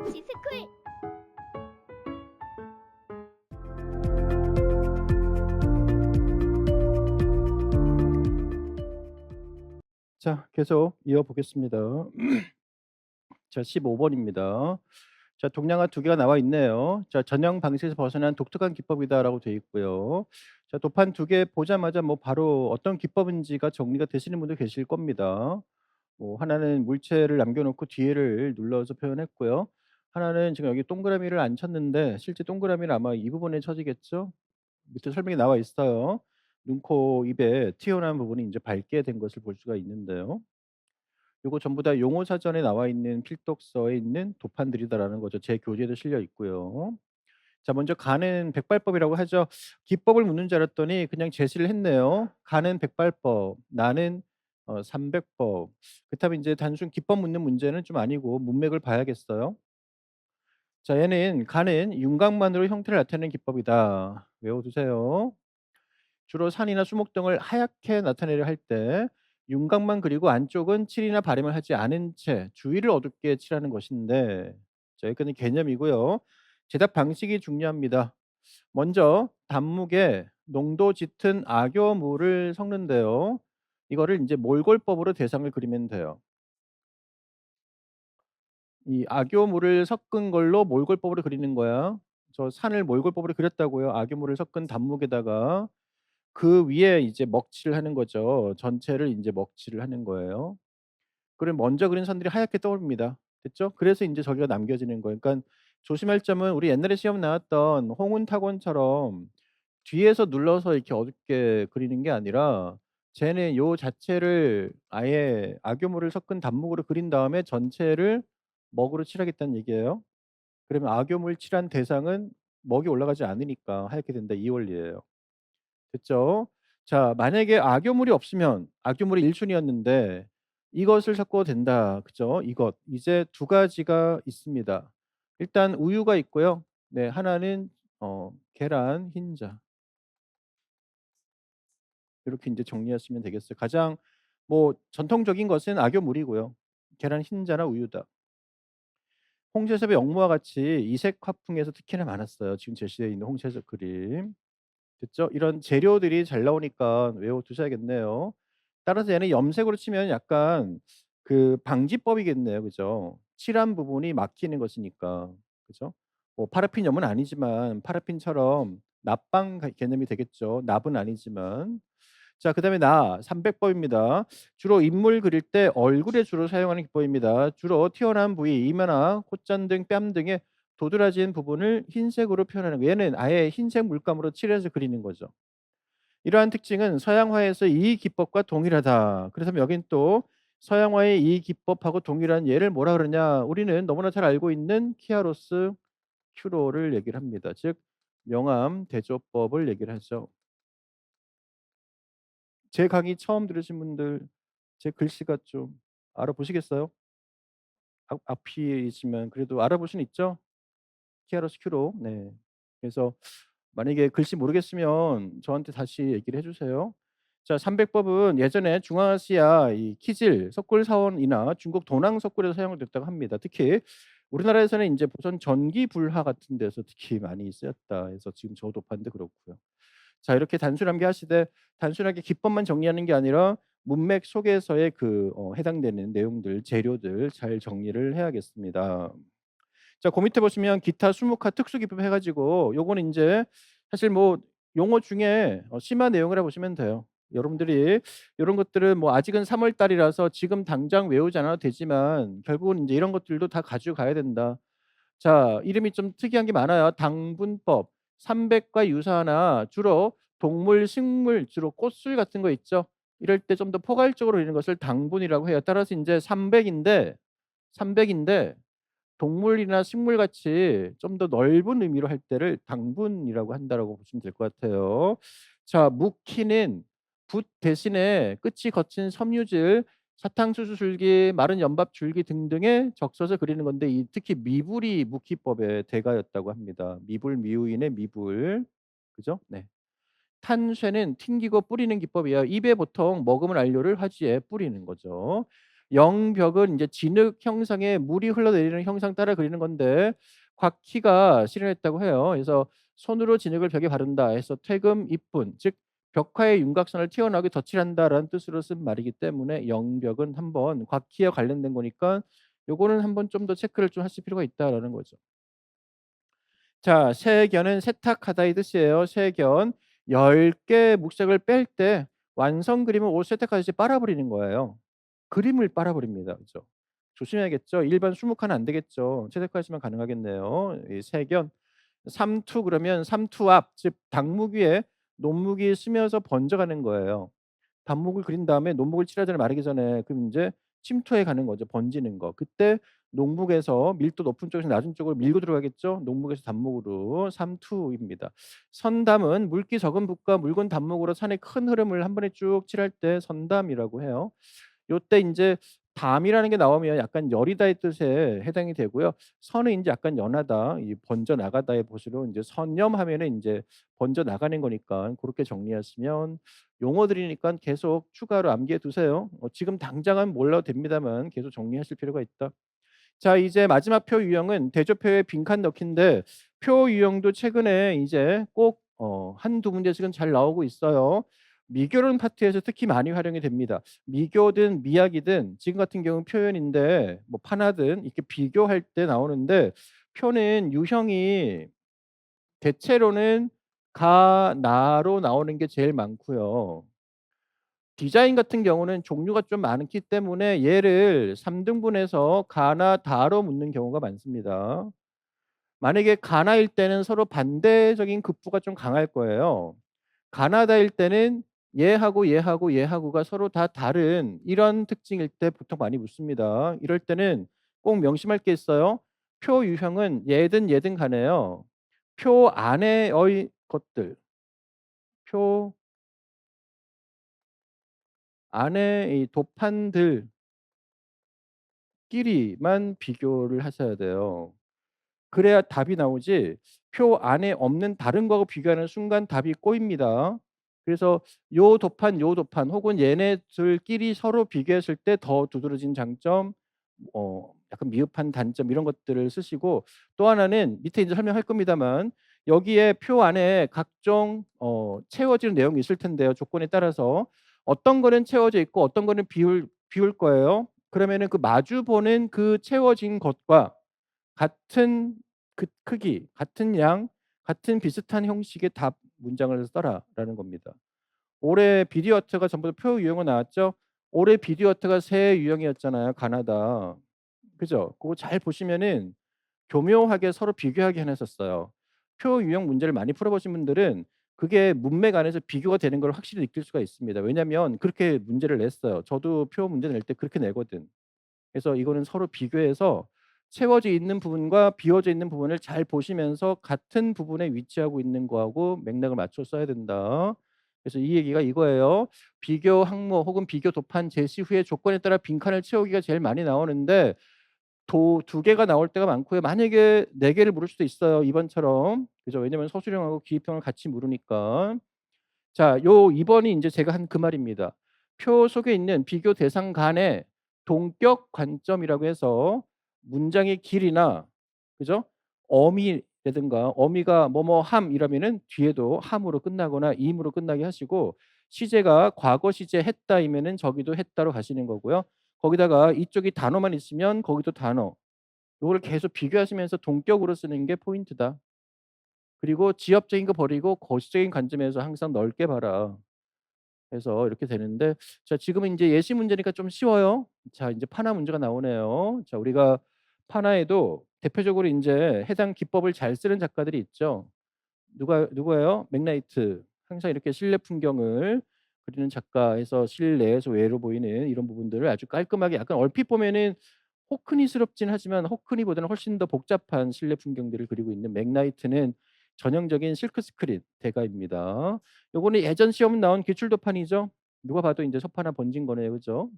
지스쿨. 자, 계속 이어보겠습니다. 자, 15 번입니다. 자, 동량화 두 개가 나와 있네요. 자, "전형 방식에서 벗어난 독특한 기법이다."라고 돼 있고요. 자, 도판 두 개 보자마자 뭐 바로 어떤 기법인지가 정리가 되시는 분도 계실 겁니다. 뭐 하나는 물체를 남겨 놓고 뒤에를 눌러서 표현했고요. 하나는 지금 여기 동그라미를 안 쳤는데 실제 동그라미는 아마 이 부분에 쳐지겠죠? 밑에 설명이 나와 있어요. 눈, 코, 입에 튀어나온 부분이 인제 밝게 된 것을 볼 수가 있는데요. 요거 전부 다 용어 사전에 나와 있는 필독서에 있는 도판들이다라는 거죠. 제 교재에도 실려 있고요. 자, 먼저 가는 백발법이라고 하죠. 기법을 묻는 줄 알았더니 그냥 제시를 했네요. 가는 백발법, 나는 300법. 그렇다면 인제 단순 기법 묻는 문제는 좀 아니고 문맥을 봐야겠어요. 자, 얘는 가는 윤곽만으로 형태를 나타내는 기법이다. 외워두세요. 주로 산이나 수목 등을 하얗게 나타내려 할 때 윤곽만 그리고 안쪽은 칠이나 바рем을 하지 않은 채 주위를 어둡게 칠하는 것인데, 자, 여기까지 개념이고요. 제작 방식이 중요합니다. 먼저 단묵에 농도 짙은 악여물을 섞는데요. 이거를 이제 몰골법으로 대상을 그리면 돼요. 이 악여물을 섞은 걸로 몰골법으로 그리는 거야. 저 산을 몰골법으로 그렸다고요. 악여물을 섞은 단묵에다가 그 위에 이제 먹칠을 하는 거죠. 전체를 인제 먹칠을 하는 거예요. 그럼 먼저 그린 선들이 하얗게 떠오릅니다. 됐죠? 그래서 인제 저기가 남겨지는 거예요. 그러니깐 조심할 점은 우리 옛날에 시험 나왔던 홍운탁원처럼 뒤에서 눌러서 이렇게 어둡게 그리는 게 아니라 쟤는 요 자체를 아예 악유물을 섞은 단목으로 그린 다음에 전체를 먹으로 칠하겠다는 얘기예요. 그러면 악유물 칠한 대상은 먹이 올라가지 않으니까 하얗게 된다, 이 원리예요. 됐죠? 자, 만약에 악유물이 없으면 악유물이 1 순위였는데 이것을 섞어도 된다. 그죠? 이것. 이제 두 가지가 있습니다. 일단 우유가 있고요. 네, 하나는 계란 흰자. 이렇게 인제 정리하시면 되겠어요. 가장 뭐 전통적인 것은 악유물이고요. 계란 흰자나 우유다. 홍채섭의 영모와 같이 이색 화풍에서 특히나 많았어요. 지금 제시되어 있는 홍채섭 그림. 됐죠? 이런 재료들이 잘 나오니까 외워 두셔야겠네요. 따라서 얘는 염색으로 치면 약간 그 방지법이겠네요. 그죠? 칠한 부분이 막히는 것이니까. 그죠? 뭐 파라핀 염은 아니지만 파라핀처럼 납방 개념이 되겠죠. 납은 아니지만. 자, 그다음에 300 법입니다. 주로 인물 그릴 때 얼굴에 주로 사용하는 기법입니다. 주로 튀어나온 부위, 이마나 콧잔 등 뺨 등의 도드라진 부분을 흰색으로 표현하는 거. 얘는 아예 흰색 물감으로 칠해서 그리는 거죠. 이러한 특징은 서양화에서 이 기법과 동일하다. 그래서 여긴 또 서양화의 이 기법하고 동일한 예를 뭐라 그러냐? 우리는 너무나 잘 알고 있는 키아로스 큐로를 얘기를 합니다. 즉 명암 대조법을 얘기를 하죠. 제 강의 처음 들으신 분들 제 글씨가 좀 알아보시겠어요? 앞이지만 그래도 알아볼 수는 있죠? 키아로스큐로. 네. 그래서 만약에 글씨 모르겠으면 저한테 다시 얘기를 해 주세요. 자, 300 법은 예전에 중앙아시아 이 키질 석굴 사원이나 중국 도낭 석굴에서 사용이 됐다고 합니다. 특히 우리나라에서는 인제 보선 전기 불화 같은 데서 특히 많이 쓰였다 해서 지금 저 도판도 그렇고요. 자, 이렇게 단순하게 하시되 단순하게 기법만 정리하는 게 아니라 문맥 속에서의 그 해당되는 내용들, 재료들 잘 정리를 해야겠습니다. 자, 그 밑에 보시면 기타 수묵화 특수 기법 해 가지고 요거는 인제 사실 뭐 용어 중에 심화 내용이라 보시면 돼요. 여러분들이 요런 것들은 뭐 아직은 3월 달이라서 지금 당장 외우지 않아도 되지만 결국은 인제 이런 것들도 다 가지고 가야 된다. 자, 이름이 좀 특이한 게 많아요. 당분법, 삼백과 유사하나 주로 동물, 식물, 주로 꽃술 같은 거 있죠. 이럴 때 좀 더 포괄적으로 이런 것을 당분이라고 해요. 따라서 인제 삼백인데 동물이나 식물같이 좀 더 넓은 의미로 할 때를 당분이라고 한다라고 보시면 될 것 같아요. 자, 묵희는 붓 대신에 끝이 거친 섬유질, 사탕수수 줄기, 마른 연밥 줄기 등등에 적셔서 그리는 건데 이 특히 미불이 묵희법의 대가였다고 합니다. 미불 미우인의 미불. 그죠? 네. 탄쇠는 튕기고 뿌리는 기법이에요. 입에 보통 머금은 안료를 화지에 뿌리는 거죠. 영벽은 이제 진흙 형상에 물이 흘러내리는 형상 따라 그리는 건데 곽희가 실현했다고 해요. 그래서 "손으로 진흙을 벽에 바른다." 해서 퇴금 입분 즉 벽화의 윤곽선을 튀어나오게 덧칠한다라는 뜻으로 쓴 말이기 때문에 영벽은 한번 곽희와 관련된 거니까 요거는 한번 좀 더 체크를 좀 하실 필요가 있다라는 거죠. 자, 세견은 세탁하다의 뜻이에요. 세견 10개 묵색을 뺄 때 완성 그림을 옷 세탁하듯이 빨아 버리는 거예요. 그림을 빨아 버립니다. 그죠? 조심해야겠죠. 일반 20 칸은 안 되겠죠. 채색하시면 가능하겠네요. 이 세견. 삼투 그러면 삼투압 즉 당목 위에 논목이 스며서 번져가는 거예요. 단목을 그린 다음에 논목을 칠하전에 마르기 전에 그럼 인제 침투해 가는 거죠, 번지는 거. 그때 농목에서 밀도 높은 쪽에서 낮은 쪽으로 밀고 들어가겠죠. 농목에서 단목으로 삼투입니다. 선담은 물기 적은 붓과 묽은 단목으로 산의 큰 흐름을 한 번에 쭉 칠할 때 선담이라고 해요. 요때 인제 담이라는 게 나오면 약간 여리다의 뜻에 해당이 되고요. 선은 인제 약간 연하다, 이 번져 나가다의 보시로 인제 선염하면은 인제 번져 나가는 거니까 고렇게 정리하시면 용어들이니깐 계속 추가로 암기해 두세요. 지금 당장은 몰라도 됩니다만 계속 정리하실 필요가 있다. 자, 이제 마지막 표 유형은 대조표에 빈칸 넣기인데 표 유형도 최근에 이제 꼭 한두 문제씩은 잘 나오고 있어요. 미교론 파트에서 특히 많이 활용이 됩니다. 미교든 미학이든 지금 같은 경우는 표현인데 뭐 파나든 이렇게 비교할 때 나오는데 표는 유형이 대체로는 가, 나로 나오는 게 제일 많고요. 디자인 같은 경우는 종류가 좀 많기 때문에 얘를 3등분해서 가나 다로 묻는 경우가 많습니다. 만약에 가나일 때는 서로 반대적인 급부가 좀 강할 거예요. 가나다일 때는 얘하고 얘하고 얘하고가 서로 다 다른 이런 특징일 때 보통 많이 묻습니다. 이럴 때는 꼭 명심할 게 있어요. 표 유형은 얘든 얘든 간에요. 표 안에의 것들, 표 안에 이 도판들 끼리만 비교를 하셔야 돼요. 그래야 답이 나오지 표 안에 없는 다른 거하고 비교하는 순간 답이 꼬입니다. 그래서 요 도판 혹은 얘네들끼리 서로 비교했을 때 더 두드러진 장점 약간 미흡한 단점 이런 것들을 쓰시고 또 하나는 밑에 이제 설명할 겁니다만 여기에 표 안에 각종 채워지는 내용이 있을 텐데요. 조건에 따라서 어떤 거는 채워져 있고 어떤 거는 비울 거예요. 그러면은 그 마주 보는 그 채워진 것과 같은 그 크기, 같은 양, 같은 비슷한 형식의 답 문장을 써라라는 겁니다. 올해 비디오아트가 전부 다 표 유형으로 나왔죠. 올해 비디오아트가 새 유형이었잖아요. 가나다. 그죠? 그거 잘 보시면은 교묘하게 서로 비교하게 해 놨었어요. 표 유형 문제를 많이 풀어 보신 분들은 그게 문맥 안에서 비교가 되는 걸 확실히 느낄 수가 있습니다. 왜냐하면 그렇게 문제를 냈어요. 저도 표 문제 낼 때 그렇게 내거든. 그래서 이거는 서로 비교해서 채워져 있는 부분과 비워져 있는 부분을 잘 보시면서 같은 부분에 위치하고 있는 거하고 맥락을 맞춰 써야 된다. 그래서 이 얘기가 이거예요. 비교 항목 혹은 비교 도판 제시 후에 조건에 따라 빈칸을 채우기가 제일 많이 나오는데 두 개가 나올 때가 많고요. 만약에 네 개를 물을 수도 있어요, 이번처럼. 그죠? 왜냐면 서술형하고 기입형을 같이 물으니까. 자, 요 2 번이 인제 제가 한 그 말입니다. 표 속에 있는 비교 대상 간의 동격 관점이라고 해서 문장의 길이나 그죠? 어미라든가 어미가 뭐뭐함 이러면은 뒤에도 함으로 끝나거나 임으로 끝나게 하시고 시제가 과거 시제 했다이면은 저기도 했다로 가시는 거고요. 거기다가 이쪽이 단어만 있으면 거기도 단어. 요거를 계속 비교하시면서 동격으로 쓰는 게 포인트다. 그리고 지엽적인 거 버리고 거시적인 관점에서 항상 넓게 봐라. 해서 이렇게 되는데 자, 지금은 인제 예시 문제니까 좀 쉬워요. 자, 인제 파나 문제가 나오네요. 자, 우리가 파나에도 대표적으로 인제 해당 기법을 잘 쓰는 작가들이 있죠. 누구예요? 맥라이트. 항상 이렇게 실내 풍경을 그리는 작가에서 실내에서 외로 보이는 이런 부분들을 아주 깔끔하게 약간 얼핏 보면은 호크니스럽진 하지만 호크니보다는 훨씬 더 복잡한 실내 풍경들을 그리고 있는 맥라이트는 전형적인 실크 스크린 대가입니다. 요거는 예전 시험 나온 기출도판이죠. 누가 봐도 인제 섭 하나 번진 거네요. 그죠?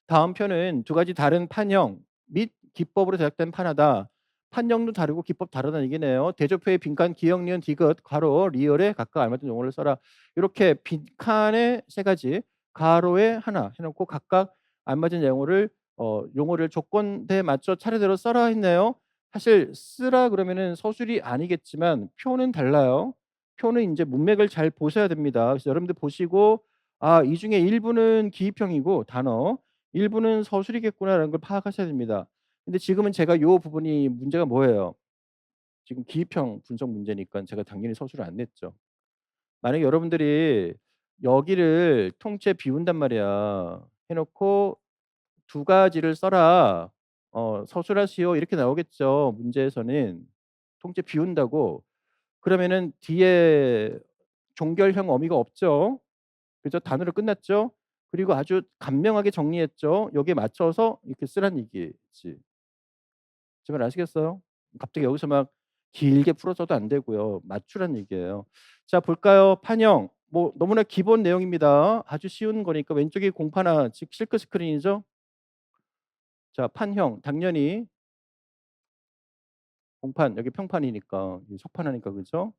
다음 표는 두 가지 다른 판형 및 기법으로 제작된 판하다. 판형도 다르고 기법 다르다는 얘기네요. 대조표의 빈칸 기역, 니은, 디귿, 괄호, 리을에 각각 알맞은 용어를 써라. 이렇게 빈칸에 세 가지, 가로에 하나 해 놓고 각각 안 맞은 용어를 조건대에 맞춰 차례대로 써라 했네요. 사실 쓰라 그러면은 서술이 아니겠지만 표는 달라요. 표는 인제 문맥을 잘 보셔야 됩니다. 그래서 여러분들 보시고 '아 이 중에 일부는 기입형이고 단어, 일부는 서술이겠구나.'라는 걸 파악하셔야 됩니다. 근데 지금은 제가 요 부분이 문제가 뭐예요? 지금 기입형 분석 문제니깐 제가 당연히 서술을 안 냈죠. 만약에 여러분들이 여기를 통째 비운단 말이야. 해 놓고 두 가지를 써라. 서술하시오 이렇게 나오겠죠, 문제에서는. 통째 비운다고. 그러면은 뒤에 종결형 어미가 없죠. 그죠? 단어로 끝났죠. 그리고 아주 간명하게 정리했죠. 여기에 맞춰서 이렇게 쓰라는 얘기지. 제 말 아시겠어요? 갑자기 여기서 막 길게 풀어서도 안 되고요. 맞추라는 얘기예요. 자 볼까요? 판형. 뭐 너무나 기본 내용입니다. 아주 쉬운 거니까 왼쪽이 공파나 즉 실크 스크린이죠. 자 판형 당연히 공판 여기 평판이니까 이 석판하니까 그죠?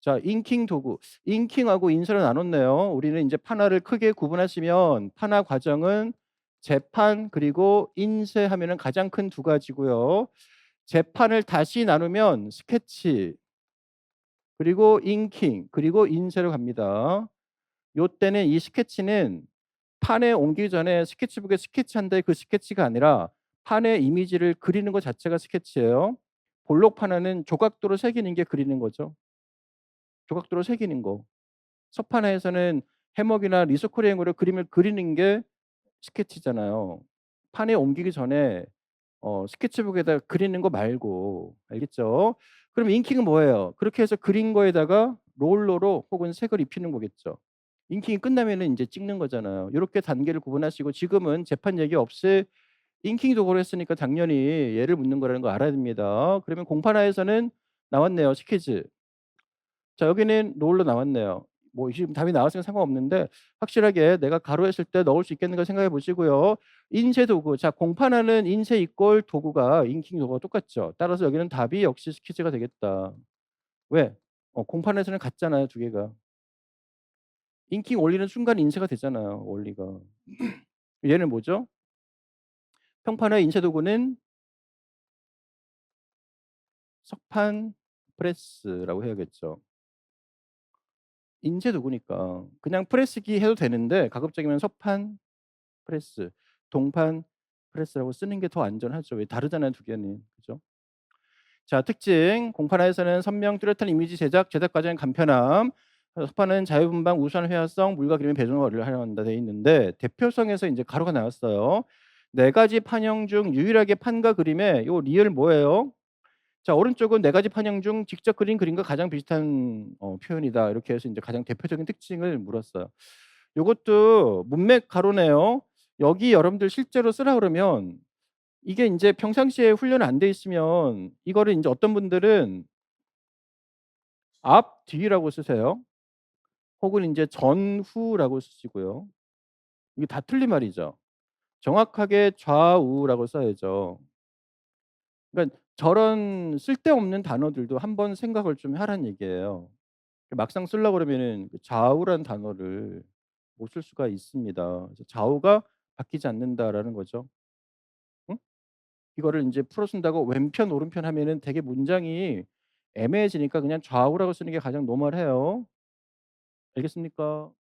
자 잉킹 도구. 잉킹하고 인쇄로 나눴네요. 우리는 인제 판화를 크게 구분하시면 판화 과정은 재판 그리고 인쇄하면은 가장 큰 두 가지고요. 재판을 다시 나누면 스케치 그리고 잉킹 그리고 인쇄로 갑니다. 요때는 이 스케치는 판에 옮기기 전에 스케치북에 스케치한다의 그 스케치가 아니라 판에 이미지를 그리는 것 자체가 스케치예요. 볼록 판화는 조각도로 새기는 게 그리는 거죠. 조각도로 새기는 거. 서판화에서는 해먹이나 리소크리행으로 그림을 그리는 게 스케치잖아요. 판에 옮기기 전에 스케치북에다 그리는 거 말고. 알겠죠? 그럼 잉킹은 뭐예요? 그렇게 해서 그린 거에다가 롤러로 혹은 색을 입히는 거겠죠. 잉킹이 끝나면은 인제 찍는 거잖아요. 요렇게 단계를 구분하시고 지금은 재판 얘기 없이 잉킹 도구로 했으니까 당연히 얘를 묻는 거라는 거 알아야 됩니다. 그러면 공판화에서는 나왔네요, 스케치. 자 여기는 롤러 나왔네요. 뭐 지금 답이 나왔으면 상관없는데 확실하게 내가 가로했을 때 넣을 수 있겠는가 생각해 보시고요. 인쇄 도구. 자 공판하는 인쇄 이꼴 도구가 잉킹 도구가 똑같죠. 따라서 여기는 답이 역시 스케치가 되겠다. 왜? 공판에서는 같잖아요, 두 개가. 잉킹 올리는 순간 인쇄가 되잖아요, 원리가. 얘는 뭐죠? 평판화 인쇄 도구는 석판 프레스라고 해야겠죠. 인쇄 도구니까. 그냥 프레스기 해도 되는데 가급적이면 석판 프레스, 동판 프레스라고 쓰는 게 더 안전하죠. 왜 다르잖아요, 두 개는. 그죠? 자, 특징. 공판화에서는 선명 뚜렷한 이미지 제작 과정의 간편함. 석판은 자유분방, 우수한 회화성, 물과 그림의 배준을 활용한다 돼 있는데 대표성에서 이제 가로가 나왔어요. 네 가지 판형 중 유일하게 판과 그림의 요 리을 뭐예요? 자, 오른쪽은 네 가지 판형 중 직접 그린 그림과 가장 비슷한 표현이다. 이렇게 해서 이제 가장 대표적인 특징을 물었어요. 요것도 문맥 가로네요. 여기 여러분들 실제로 쓰라 그러면 이게 인제 평상시에 훈련 안 돼 있으면 이거를 인제 어떤 분들은 앞, 뒤라고 쓰세요. 혹은 인제 전후라고 쓰시고요. 이게 다 틀린 말이죠. 정확하게 좌우라고 써야죠. 그러니까 저런 쓸데없는 단어들도 한번 생각을 좀 하라는 얘기예요. 막상 쓰려고 그러면은 그 좌우라는 단어를 못 쓸 수가 있습니다. 그래서 "좌우가 바뀌지 않는다."라는 거죠. 응? 이거를 인제 풀어 쓴다고 왼편 오른편 하면은 되게 문장이 애매해지니까 그냥 좌우라고 쓰는 게 가장 노멀해요. 알겠습니까?